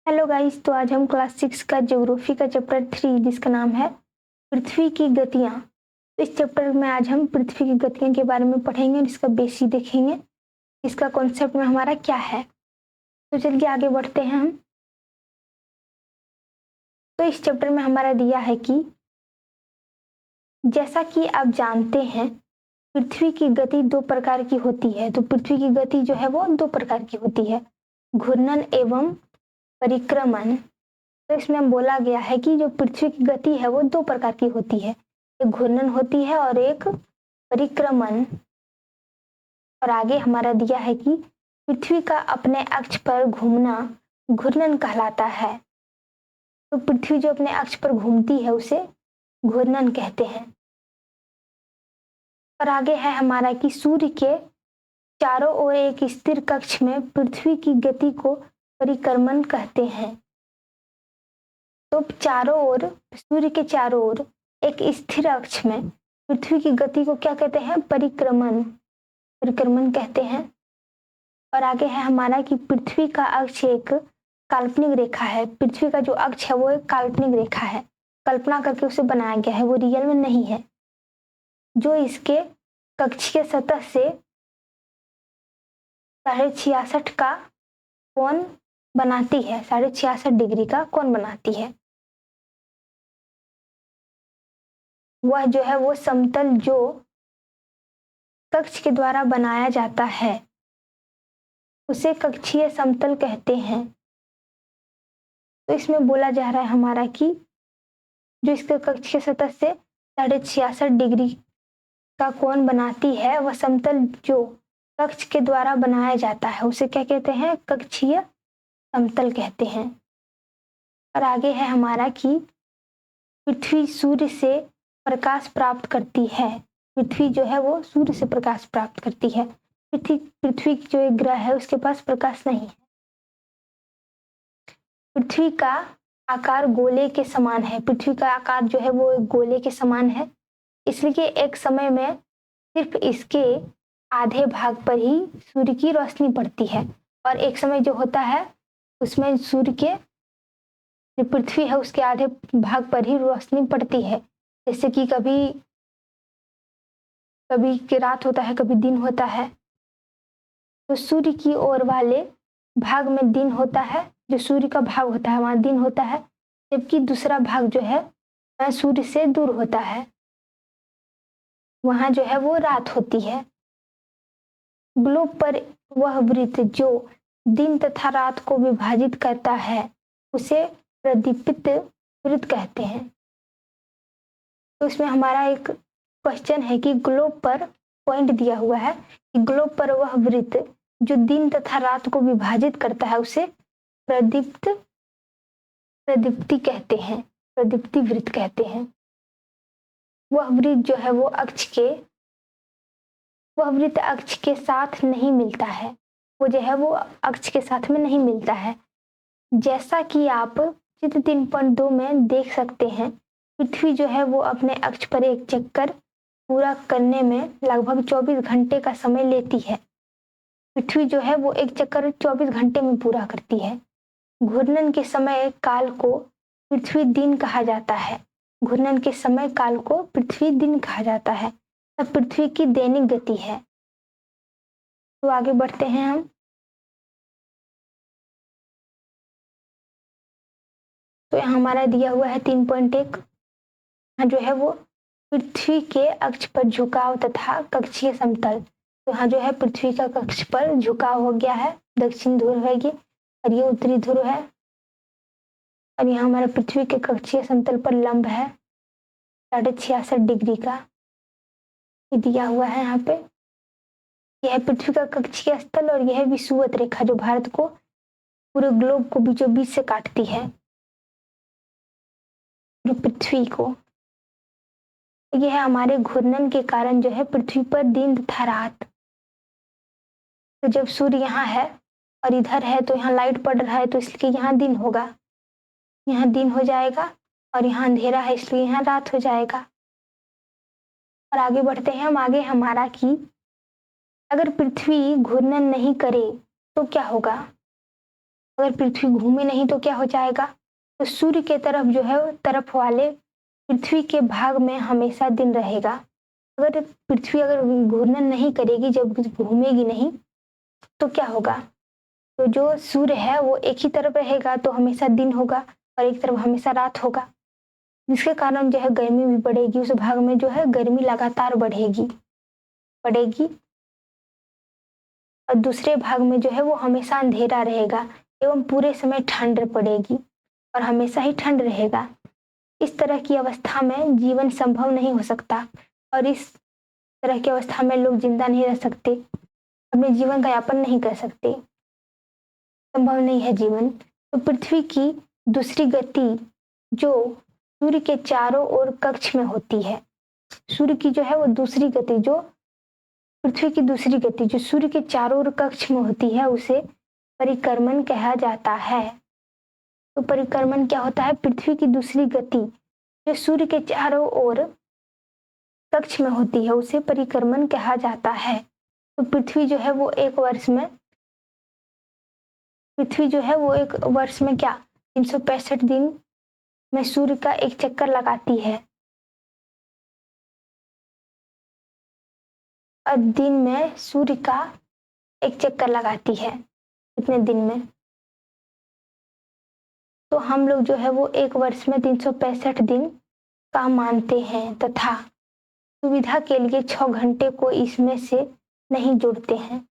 Hello guys, तो आज हम क्लास 6 का ज्योग्राफी का चैप्टर 3 जिसका नाम है पृथ्वी की गतियां। तो इस चैप्टर में आज हम पृथ्वी की गतियां के बारे में पढ़ेंगे और इसका बेसिक देखेंगे, इसका कॉन्सेप्ट में हमारा क्या है। तो चलिए आगे बढ़ते हैं हम। तो इस चैप्टर में हमारा दिया है कि जैसा कि आप जानते हैं पृथ्वी की गति दो प्रकार की होती है। तो पृथ्वी की गति जो है वो दो प्रकार की होती है, घूर्णन एवं परिक्रमण। तो इसमें बोला गया है कि जो पृथ्वी की गति है वो दो प्रकार की होती है, एक घूर्णन होती है और एक परिक्रमण। और आगे हमारा दिया है कि पृथ्वी का अपने अक्ष पर घूमना घूर्णन कहलाता है। तो पृथ्वी जो अपने अक्ष पर घूमती है उसे घूर्णन कहते हैं। और आगे है हमारा कि सूर्य के चारों ओर एक स्थिर कक्ष में पृथ्वी की गति को परिक्रमण कहते हैं। तो चारों ओर, सूर्य के चारों ओर एक स्थिर अक्ष में पृथ्वी की गति को क्या कहते हैं? परिक्रमण, परिक्रमण कहते हैं। और आगे है हमारा कि पृथ्वी का अक्ष एक काल्पनिक रेखा है। पृथ्वी का जो अक्ष है वो एक काल्पनिक रेखा है, कल्पना करके उसे बनाया गया है, वो रियल में नहीं है, जो इसके कक्षीय सतह से 66.5 का कोण बनाती है, 66.5 डिग्री का कोण बनाती है। वह जो है वो समतल जो कक्ष के द्वारा बनाया जाता है उसे कक्षीय समतल कहते हैं। तो इसमें बोला जा रहा है हमारा कि जो इसके कक्षीय सतह से 66.5 डिग्री का कोण बनाती है वह समतल जो कक्ष के द्वारा बनाया जाता है उसे क्या कहते हैं? कक्षीय समतल कहते हैं। और आगे है हमारा कि पृथ्वी सूर्य से प्रकाश प्राप्त करती है। पृथ्वी जो है वो सूर्य से प्रकाश प्राप्त करती है। पृथ्वी जो एक ग्रह है उसके पास प्रकाश नहीं है। पृथ्वी का आकार गोले के समान है। पृथ्वी का आकार जो है वो एक गोले के समान है, इसलिए एक समय में सिर्फ इसके आधे भाग पर ही सूर्य की रोशनी पड़ती है और एक समय जो होता है उसमें सूर्य के, जो पृथ्वी है उसके आधे भाग पर ही रोशनी पड़ती है। जैसे कि कभी कभी की रात होता है, कभी दिन होता है। तो सूर्य की ओर वाले भाग में दिन होता है, जो सूर्य का भाग होता है वहां दिन होता है, जबकि दूसरा भाग जो है वह सूर्य से दूर होता है, वहां जो है वो रात होती है। ग्लोब पर वह वृत्त जो दिन तथा रात को विभाजित करता है उसे प्रदीप्त वृत्त कहते हैं। तो इसमें हमारा एक क्वेश्चन है कि ग्लोब पर पॉइंट दिया हुआ है कि ग्लोब पर वह वृत्त जो दिन तथा रात को विभाजित करता है उसे प्रदीप्ति कहते हैं, प्रदीप्ति वृत्त कहते हैं। वह वृत्त जो है वो वह वृत्त अक्ष के साथ नहीं मिलता है, वो जो है वो अक्ष के साथ में नहीं मिलता है। जैसा कि आप चित्र 3.2 में देख सकते हैं, पृथ्वी जो है वो अपने अक्ष पर एक चक्कर पूरा करने में लगभग 24 घंटे का समय लेती है। पृथ्वी जो है वो एक चक्कर 24 घंटे में पूरा करती है। घूर्णन के समय काल को पृथ्वी दिन कहा जाता है। घूर्णन के समय काल को पृथ्वी दिन कहा जाता है। तब पृथ्वी की दैनिक गति है। तो आगे बढ़ते हैं हम। तो यहाँ हमारा दिया हुआ है 3.1, जो है वो पृथ्वी के अक्ष पर झुकाव तथा कक्षीय समतल। तो यहाँ जो है पृथ्वी का कक्ष पर झुकाव हो गया है, दक्षिण ध्रुव है ये और ये उत्तरी ध्रुव है। और यहाँ हमारा पृथ्वी के कक्षीय समतल पर लंब है 66.5 डिग्री का, ये दिया हुआ है यहाँ पे। यह है पृथ्वी का कक्षीय स्थल और यह है विषुवत रेखा जो भारत को, पूरे ग्लोब को बीचों बीच से काटती है, जो पृथ्वी को। यह है हमारे घूर्णन के कारण जो है पृथ्वी पर दिन तथा रात। तो जब सूर्य यहाँ है और इधर है तो यहाँ लाइट पड़ रहा है तो इसलिए यहाँ दिन होगा, यहाँ दिन हो जाएगा, और यहाँ अंधेरा है इसलिए यहाँ रात हो जाएगा। और आगे बढ़ते हैं हम। आगे हमारा कि अगर पृथ्वी घूर्णन नहीं करे तो क्या होगा? अगर पृथ्वी घूमे नहीं तो क्या हो जाएगा? तो सूर्य के तरफ जो है तरफ वाले पृथ्वी के भाग में हमेशा दिन रहेगा। अगर पृथ्वी अगर घूर्णन नहीं करेगी, जब घूमेगी नहीं, तो क्या होगा? तो जो सूर्य है वो एक ही तरफ रहेगा तो हमेशा दिन होगा और एक तरफ हमेशा रात होगा, जिसके कारण जो है गर्मी भी बढ़ेगी। उस भाग में जो है गर्मी लगातार बढ़ेगी और दूसरे भाग में जो है वो हमेशा अंधेरा रहेगा एवं पूरे समय ठंड पड़ेगी और हमेशा ही ठंड रहेगा। इस तरह की अवस्था में जीवन संभव नहीं हो सकता और इस तरह की अवस्था में लोग जिंदा नहीं रह सकते, अपने जीवन का यापन नहीं कर सकते, संभव नहीं है जीवन। तो पृथ्वी की दूसरी गति जो सूर्य के चारों ओर कक्ष में होती है, सूर्य की जो है वो दूसरी गति जो पृथ्वी की दूसरी गति जो सूर्य के चारों ओर कक्ष में होती है, उसे परिक्रमण कहा जाता है। तो परिक्रमण क्या होता है? पृथ्वी की दूसरी गति जो सूर्य के चारों ओर कक्ष में होती है, उसे परिक्रमण कहा जाता है। तो पृथ्वी जो है वो एक वर्ष में क्या 365 दिन में सूर्य का एक चक्कर लगाती है और दिन में सूर्य का एक चक्कर लगाती है। इतने दिन में तो हम लोग जो है वो एक वर्ष में 365 दिन का मानते हैं तथा सुविधा के लिए 6 घंटे को इसमें से नहीं जोड़ते हैं।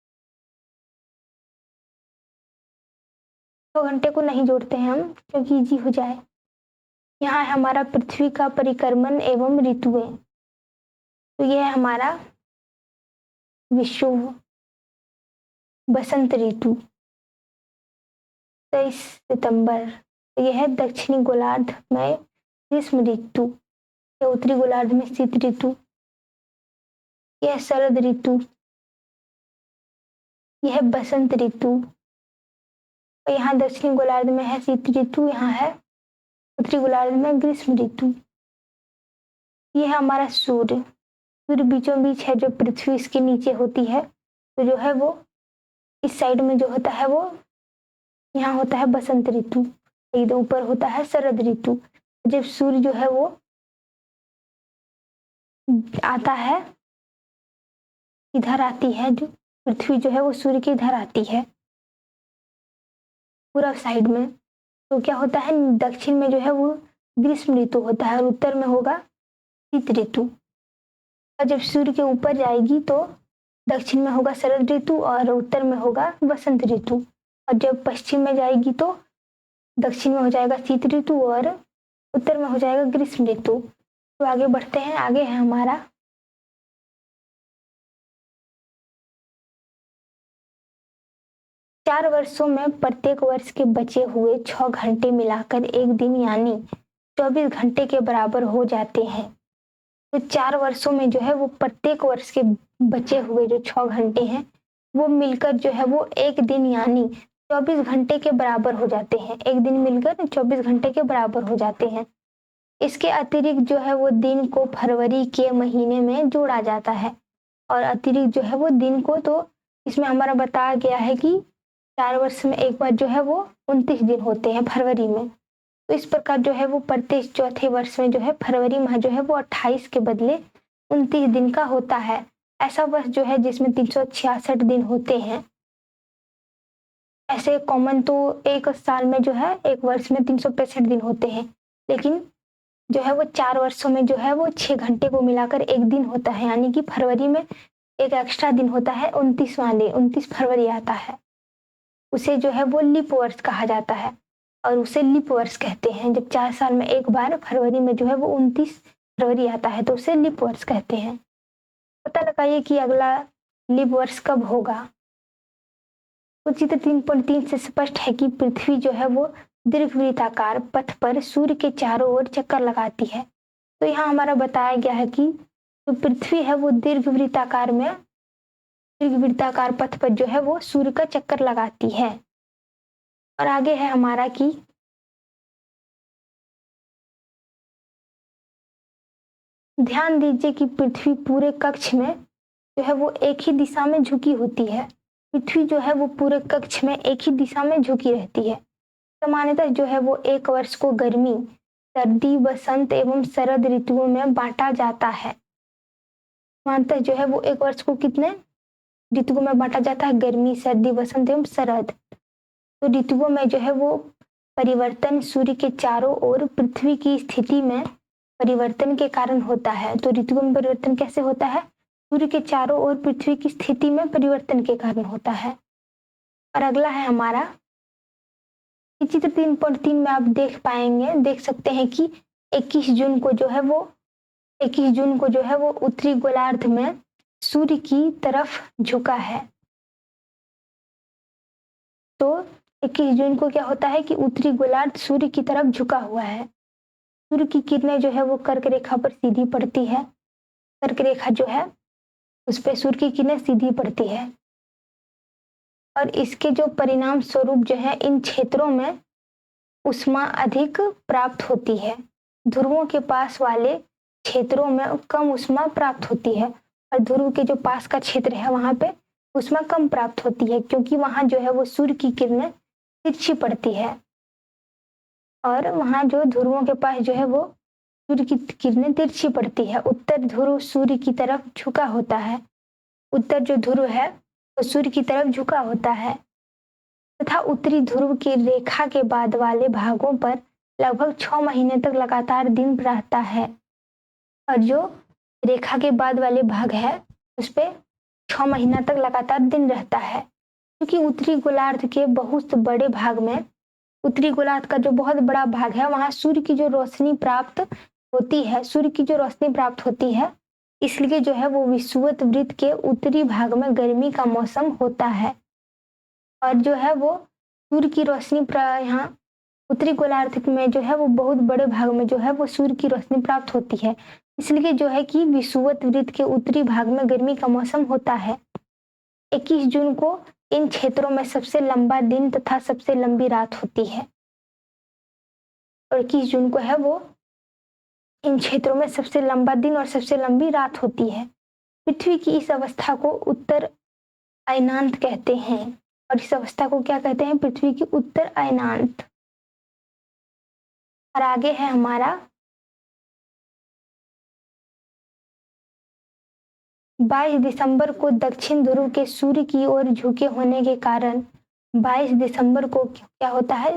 6 घंटे को नहीं जोड़ते हैं हम, क्योंकि इजी हो जाए। यहाँ है हमारा पृथ्वी का परिक्रमण एवं ऋतुएं। तो यह है हमारा विश्व बसंत ऋतु 23 सितंबर। यह है दक्षिणी गोलार्ध में ग्रीष्म ऋतु, यह उत्तरी गोलार्ध में शीत ऋतु, यह शरद ऋतु, यह बसंत ऋतु और यहाँ दक्षिणी गोलार्ध में है शीत ऋतु, यहाँ है उत्तरी गोलार्ध में ग्रीष्म ऋतु। यह है हमारा सूर्य बीचों बीच है, जो पृथ्वी इसके नीचे होती है। तो जो है वो इस साइड में जो होता है वो यहाँ होता है बसंत ऋतु, इधर ऊपर होता है शरद ऋतु। जब सूर्य जो है वो आता है, इधर आती है, जो पृथ्वी जो है वो सूर्य के इधर आती है पूरा साइड में, तो क्या होता है दक्षिण में जो है वो ग्रीष्म ऋतु होता है और उत्तर में होगा शीत ऋतु। और जब सूर्य के ऊपर जाएगी तो दक्षिण में होगा शरद ऋतु और उत्तर में होगा बसंत ऋतु। और जब पश्चिम में जाएगी तो दक्षिण में हो जाएगा शीत ऋतु और उत्तर में हो जाएगा ग्रीष्म ऋतु। तो आगे बढ़ते हैं। आगे है हमारा 4 वर्षों में प्रत्येक वर्ष के बचे हुए 6 घंटे मिलाकर एक दिन यानी 24 घंटे के बराबर हो जाते हैं। तो 4 वर्षों में जो है वो प्रत्येक वर्ष के बचे हुए जो 6 घंटे हैं वो मिलकर जो है वो एक दिन यानी 24 घंटे के बराबर हो जाते हैं। एक दिन मिलकर 24 घंटे के बराबर हो जाते हैं। इसके अतिरिक्त जो है वो दिन को फरवरी के महीने में जोड़ा जाता है और अतिरिक्त जो है वो दिन को, तो इसमें हमारा बताया गया है कि 4 वर्ष में एक बार जो है वो 29 दिन होते हैं फरवरी में। तो इस प्रकार जो है वो प्रत्येक चौथे वर्ष में जो है फरवरी माह जो है वो 28 के बदले 29 दिन का होता है। ऐसा वर्ष जो है जिसमें 366 दिन होते हैं। ऐसे कॉमन तो एक साल में जो है एक वर्ष में 365 दिन होते हैं, लेकिन जो है वो 4 वर्षों में जो है वो 6 घंटे को मिलाकर एक दिन होता है, यानी कि फरवरी में एक एक्स्ट्रा दिन होता है 29 फरवरी आता है। उसे जो है वो लीप वर्ष कहा जाता है और उसे लीप वर्ष कहते हैं। जब 4 साल में एक बार फरवरी में जो है वो 29 फरवरी आता है तो उसे लीप वर्ष कहते हैं। पता लगाइए कि अगला लीप वर्ष कब होगा। तो चित्र 3.3 से स्पष्ट है कि पृथ्वी जो है वो दीर्घवृत्ताकार पथ पर सूर्य के चारों ओर चक्कर लगाती है। तो यहाँ हमारा बताया गया है कि जो पृथ्वी है वो दीर्घवृत्ताकार पथ पर जो है वो सूर्य का चक्कर लगाती है। और आगे है हमारा कि ध्यान दीजिए कि पृथ्वी पूरे कक्ष में जो है वो एक ही दिशा में झुकी होती है। पृथ्वी जो है वो पूरे कक्ष में एक ही दिशा में झुकी रहती है। सामान्यतः जो है वो एक वर्ष को गर्मी, सर्दी, वसंत एवं शरद ऋतुओं में बांटा जाता है। सामान्यतः जो है वो एक वर्ष को कितने ऋतुओं में बांटा जाता है? गर्मी, सर्दी, वसंत एवं शरद। तो ऋतुओं में जो है वो परिवर्तन सूर्य के चारों ओर पृथ्वी की स्थिति में परिवर्तन के कारण होता है। तो ऋतुओं में परिवर्तन कैसे होता है? सूर्य के चारों ओर पृथ्वी की स्थिति में परिवर्तन के कारण होता है। और अगला है हमारा चित्र 3.3 में आप देख सकते हैं कि 21 जून को जो है वो उत्तरी गोलार्ध में सूर्य की तरफ झुका है। तो 21 जून को क्या होता है कि उत्तरी गोलार्ध सूर्य की तरफ झुका हुआ है। सूर्य की किरणें जो है वो कर्क रेखा पर सीधी पड़ती है। कर्क रेखा जो है उस पर सूर्य की किरणें सीधी पड़ती है और इसके जो परिणाम स्वरूप जो है इन क्षेत्रों में ऊष्मा अधिक प्राप्त होती है। ध्रुवों के पास वाले क्षेत्रों में कम ऊष्मा प्राप्त होती है और ध्रुव के जो पास का क्षेत्र है वहां पे ऊष्मा कम प्राप्त होती है, क्योंकि वहां जो है वो सूर्य की किरणें तिरछी पड़ती है और वहां जो ध्रुवों के पास जो है वो सूर्य की किरणें तिरछी पड़ती है। उत्तर ध्रुव सूर्य की तरफ झुका होता है। उत्तर जो ध्रुव है वो सूर्य की तरफ झुका होता है तथा उत्तरी ध्रुव की रेखा के बाद वाले भागों पर लगभग 6 महीने तक लगातार दिन रहता है और जो रेखा के बाद वाले भाग है उस पे 6 महीना तक लगातार दिन रहता है, क्योंकि उत्तरी गोलार्ध के बहुत बड़े भाग में, उत्तरी गोलार्ध का जो बहुत बड़ा भाग है वहां सूर्य की जो रोशनी प्राप्त होती है, इसलिए जो है वो विषुवत वृत्त के उत्तरी भाग में गर्मी का मौसम होता है और जो है वो सूर्य की रोशनी यहाँ उत्तरी गोलार्ध में जो है वो बहुत बड़े भाग में जो है वो सूर्य की रोशनी प्राप्त होती है, इसलिए जो है कि विषुवत वृत्त के उत्तरी भाग में गर्मी का मौसम होता है। 21 जून को इन क्षेत्रों में सबसे लंबा दिन तथा सबसे लंबी रात होती है और 21 जून को है वो इन क्षेत्रों में सबसे लंबा दिन और सबसे लंबी रात होती है। पृथ्वी की इस अवस्था को उत्तर अयनांत कहते हैं और इस अवस्था को क्या कहते हैं? पृथ्वी की उत्तर अयनांत। और आगे है हमारा 22 दिसंबर को दक्षिण ध्रुव के सूर्य की ओर झुके होने के कारण 22 दिसंबर को क्या होता है?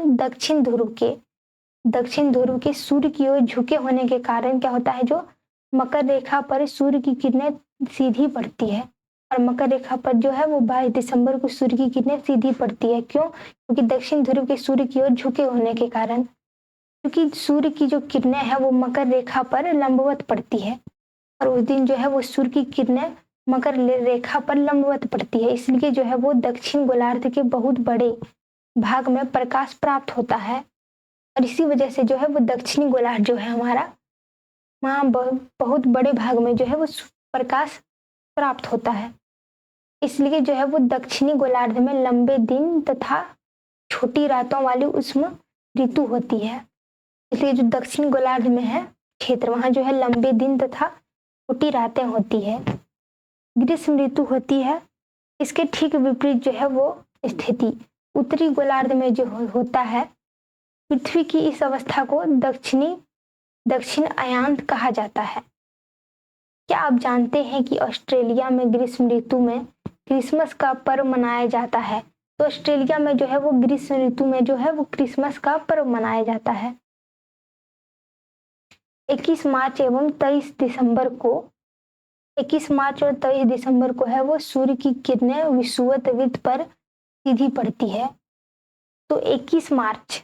दक्षिण ध्रुव के सूर्य की ओर झुके होने के कारण क्या होता है? जो मकर रेखा पर सूर्य की किरणें सीधी पड़ती है और मकर रेखा पर जो है वो 22 दिसंबर को सूर्य की किरणें सीधी पड़ती है। क्यों? क्योंकि दक्षिण ध्रुव के सूर्य की ओर झुके होने के कारण, क्योंकि सूर्य की जो किरणें है वो मकर रेखा पर लंबवत पड़ती है और उस दिन जो है वो सूर्य की किरणें मकर रेखा पर लंबवत पड़ती है, इसलिए जो है वो दक्षिण गोलार्ध के बहुत बड़े भाग में प्रकाश प्राप्त होता है और इसी वजह से जो है वो दक्षिणी गोलार्ध जो है हमारा वहाँ बहुत बड़े भाग में जो है वो प्रकाश प्राप्त होता है। इसलिए जो है वो दक्षिणी गोलार्ध में लंबे दिन तथा छोटी रातों वाली उष्म ऋतु होती है। इसलिए जो दक्षिण गोलार्ध में है क्षेत्र वहां जो है लंबे दिन तथा छोटी रातें होती है। ग्रीष्म ऋतु होती है। इसके ठीक विपरीत जो है वो स्थिति उत्तरी गोलार्ध में जो होता है। पृथ्वी की इस अवस्था को दक्षिण अयांत कहा जाता है। क्या आप जानते हैं कि ऑस्ट्रेलिया में ग्रीष्म ऋतु में क्रिसमस का पर्व मनाया जाता है? तो ऑस्ट्रेलिया में जो है वो ग्रीष्म ऋतु में जो है वो क्रिसमस का पर्व मनाया जाता है। 21 मार्च एवं 23 दिसंबर को 21 मार्च और 23 दिसंबर को है वो सूर्य की किरणें विषुवत वृत्त पर सीधी पड़ती है। तो 21 मार्च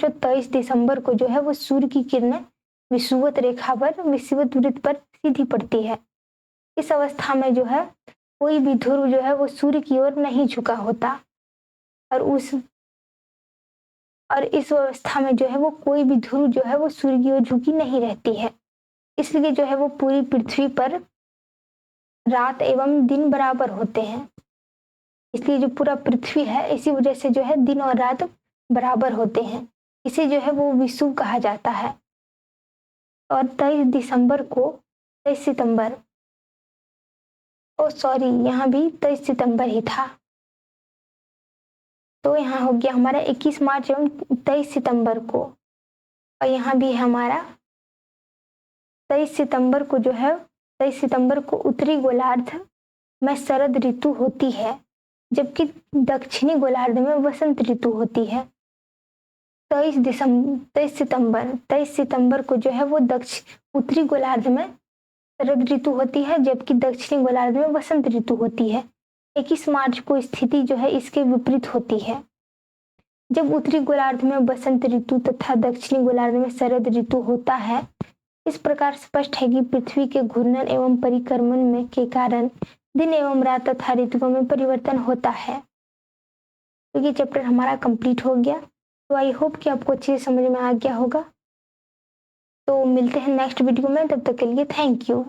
और 23 दिसंबर को जो है वो सूर्य की किरणें विषुवत वृत्त पर सीधी पड़ती है। इस अवस्था में जो है कोई भी ध्रुव जो है वो सूर्य की ओर नहीं झुका होता और इस अवस्था में जो है वो कोई भी ध्रुव जो है वो सूर्य की ओर झुकी नहीं रहती है। इसलिए जो है वो पूरी पृथ्वी पर रात एवं दिन बराबर होते हैं। इसलिए जो पूरा पृथ्वी है इसी वजह से जो है दिन और रात बराबर होते हैं। इसे जो है वो विषुव कहा जाता है। और 23 सितंबर यहाँ भी 23 सितंबर ही था। तो यहाँ हो गया हमारा 21 मार्च एवं 23 सितंबर को, और यहाँ भी है हमारा 23 सितंबर को जो है 23 सितंबर को उत्तरी गोलार्ध में शरद ऋतु होती है, जबकि दक्षिणी गोलार्ध में वसंत ऋतु होती है। 23 सितंबर को जो है वो उत्तरी गोलार्ध में शरद ऋतु होती है, जबकि दक्षिणी गोलार्ध में वसंत ऋतु होती है। 21 मार्च को स्थिति जो है इसके विपरीत होती है, जब उत्तरी गोलार्ध में वसंत ऋतु तथा दक्षिणी गोलार्ध में शरद ऋतु होता है। इस प्रकार स्पष्ट है कि पृथ्वी के घूर्णन एवं परिक्रमण में के कारण दिन एवं रात तथा ऋतुओं में परिवर्तन होता है। तो ये चैप्टर हमारा कंप्लीट हो गया। तो आई होप कि आपको अच्छे से समझ में आ गया होगा। तो मिलते हैं नेक्स्ट वीडियो में, तब तक के लिए थैंक यू।